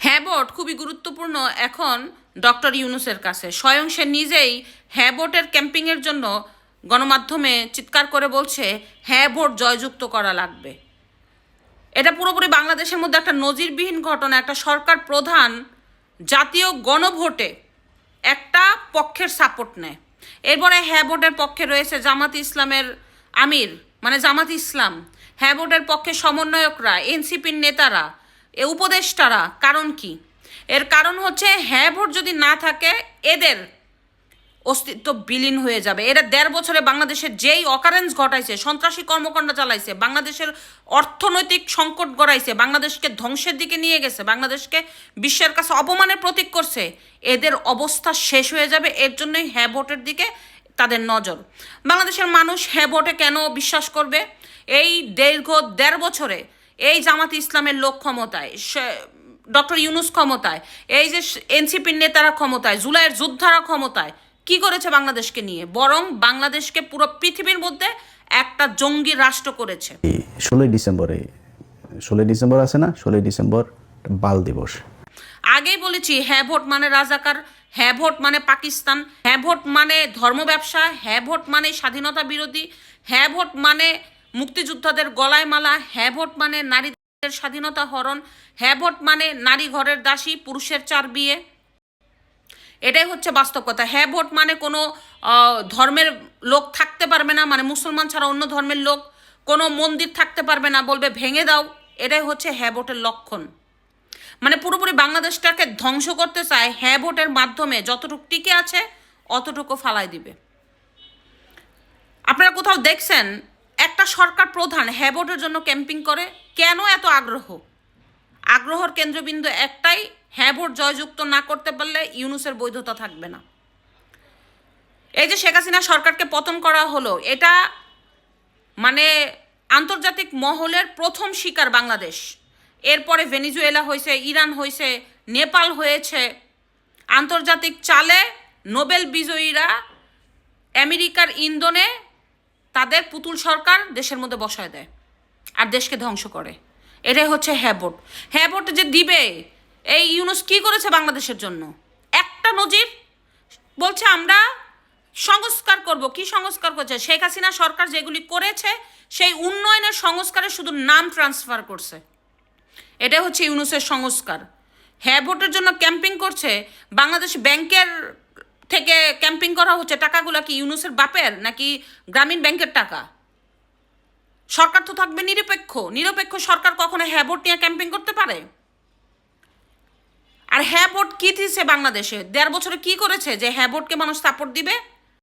হ্যাঁ ভোট খুবই গুরুত্বপূর্ণ এখন ডক্টর ইউনূসের কাছে। স্বয়ং সে নিজেই হ্যাঁ ভোটের ক্যাম্পিংয়ের জন্য গণমাধ্যমে চিৎকার করে বলছে হ্যাঁ ভোট জয়যুক্ত করা লাগবে। এটা পুরোপুরি বাংলাদেশের মধ্যে একটা নজিরবিহীন ঘটনা। একটা সরকার প্রধান জাতীয় গণভোটে একটা পক্ষের সাপোর্ট নেয়। এরপরে হ্যাঁ ভোটের পক্ষে রয়েছে জামাত ইসলামের আমির, মানে জামাত ইসলাম। হ্যাঁ ভোটের পক্ষে সমন্বয়করা, এনসিপির নেতারা, উপদেষ্টারা। কারণ কি? এর কারণ হচ্ছে হ্যাঁ ভোট যদি না থাকে এদের অস্তিত্ব বিলীন হয়ে যাবে। এরা ১.৫ বছরে বাংলাদেশের যেই অকারেন্স ঘটাইছে, সন্ত্রাসী কর্মকাণ্ড চালাইছে, বাংলাদেশের অর্থনৈতিক সংকট গড়াইছে, বাংলাদেশকে ধ্বংসের দিকে নিয়ে গেছে, বাংলাদেশকে বিশ্বের কাছে অপমানের প্রতীক করছে, এদের অবস্থা শেষ হয়ে যাবে। এর জন্যই হ্যাঁ ভোটের দিকে তাদের নজর। বাংলাদেশের মানুষ হ্যাঁ ভোটে কেন বিশ্বাস করবে? এই দীর্ঘ ১.৫ বছরে এই জামাত ইসলামের লোক ক্ষমতায়, ডক্টর ইউনূস ক্ষমতায়, এই যে এনসিপির নেতারা ক্ষমতায়, জুলাইয়ের যোদ্ধারা ক্ষমতায়, কি করেছে বাংলাদেশকে নিয়ে? বরং বাংলাদেশকে পুরো পৃথিবীর মধ্যে একটা জঙ্গি রাষ্ট্র করেছে। 16ই ডিসেম্বর আছে না, 16ই ডিসেম্বর বাল দিবস। আগেই বলেছি হ্যাঁ ভোট মানে রাজাকার, হ্যাঁ ভোট মানে পাকিস্তান, হ্যাঁ ভোট মানে ধর্ম ব্যবসা, হ্যাঁ ভোট মানে স্বাধীনতা বিরোধী, হ্যাঁ ভোট মানে মুক্তিযোদ্ধাদের গলায় মালা, হ্যাঁ ভোট মানে নারীদের স্বাধীনতা হরণ, হ্যাঁ ভোট মানে নারী ঘরের দাসী, পুরুষের 4 বিয়ে। এটাই হচ্ছে বাস্তব কথা। হ্যাঁ ভোট মানে কোনো ধর্মের লোক থাকতে পারবে না, মানে মুসলমান ছাড়া অন্য ধর্মের লোক কোনো মন্দির থাকতে পারবে না, বলবে ভেঙে দাও। এটাই হচ্ছে হ্যাঁ ভোটের লক্ষণ। মানে পুরোপুরি বাংলাদেশটাকে ধ্বংস করতে চায়। হ্যাঁ ভোটের মাধ্যমে যতটুকু টিকে আছে অতটুকু ফালাই দিবে। আপনারা কোথাও দেখছেন একটা সরকার প্রধান হ্যাঁ ভোটের জন্য ক্যাম্পিং করে? কেন এত আগ্রহ? আগ্রহের কেন্দ্রবিন্দু একটাই, হ্যাঁ ভোট জয়যুক্ত না করতে পারলে ইউনূসের বৈধতা থাকবে না। এই যে শেখ হাসিনা সরকারকে পতন করা হলো, এটা মানে আন্তর্জাতিক মহলের প্রথম শিকার বাংলাদেশ। এরপরে ভেনিজুয়েলা হয়েছে, ইরান হয়েছে, নেপাল হয়েছে। আন্তর্জাতিক চালে নোবেল বিজয়ীরা আমেরিকার ইন্ধনে তাদের পুতুল সরকার দেশের মধ্যে বসায় দেয় আর দেশকে ধ্বংস করে। এটাই হচ্ছে হ্যাঁ ভোট। হ্যাঁ ভোট যে দিবে, এই ইউনূস কী করেছে বাংলাদেশের জন্য? একটা নজির বলছে আমরা সংস্কার করব। কি সংস্কার করছে? শেখ হাসিনা সরকার যেগুলি করেছে সেই উন্নয়নের সংস্কারে শুধু নাম ট্রান্সফার করছে। এটাই হচ্ছে ইউনূসের সংস্কার। হ্যাঁ ভোটের জন্য ক্যাম্পিং করছে। বাংলাদেশ ব্যাংকের থেকে ক্যাম্পিং করা হচ্ছে। টাকাগুলো কি ইউনূসের বাপের নাকি গ্রামীণ ব্যাংকের টাকা? সরকার তো থাকবে নিরপেক্ষ। নিরপেক্ষ সরকার কখনো হ্যাঁ ভোট নিয়ে ক্যাম্পিং করতে পারে? আর হ্যাঁ ভোট কী দিচ্ছে বাংলাদেশে? ১.৫ বছরে কি করেছে যে হ্যাঁ ভোটকে মানুষ সাপোর্ট দিবে?